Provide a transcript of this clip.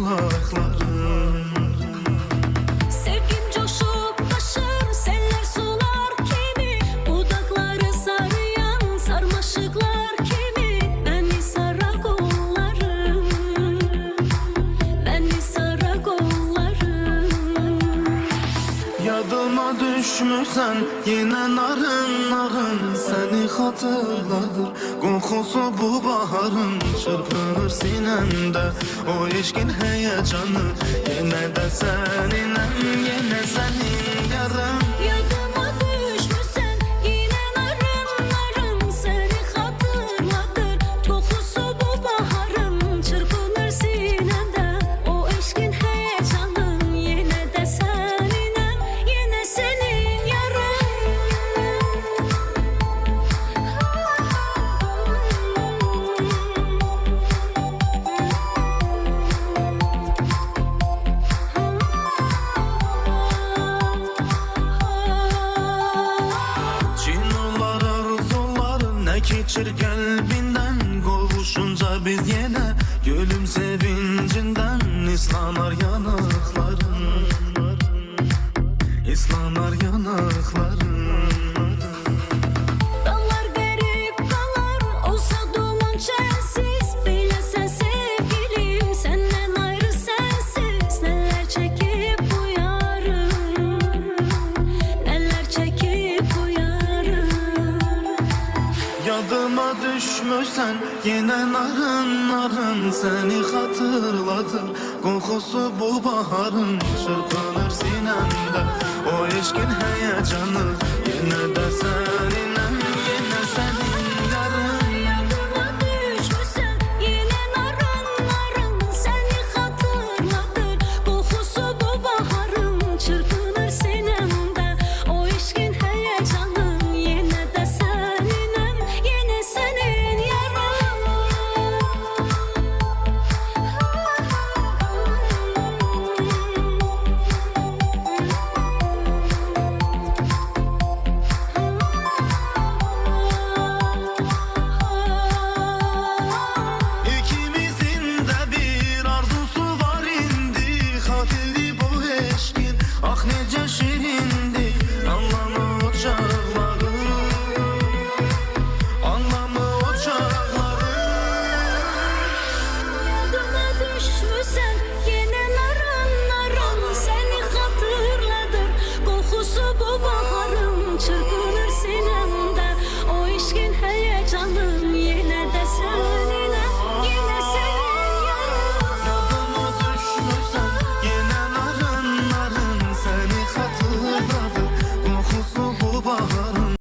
kulaklarım. Sevgim coşup taşır, seller sular kimi, budakları sarıyan sarmaşıklar kimi. Beni sarar kollarım, beni sarar kollarım. Yadıma düşmüşsen yine narın narın, seni hatırladır kokusu bu baharın. Çırpınır sinemde o eşkin heyecanı, yine de seninle, yine senin yarın. Yadıma düşmüşsen yine narın narın, seni hatırladır kokusu bu baharın. Çırpınır sinemde o eşkin heyecanın, yine de seninle, yine senin yarın. Çinolar arzular ne geçir kalbinden, kavuşunca biz yine gülüm sevincinden. İslanar yanakların, İslanar yanakların. Dallar garip kalar olsa duman çelsiz, bilesen sevgilim senden ayrı sensiz. Neler çekip uyarım, neler çekip uyarım. Yadıma düşmüşsen yine narın narın, seni hatırladır kokusu bu baharın. Çırpınır sinemde o eşkin heyecan,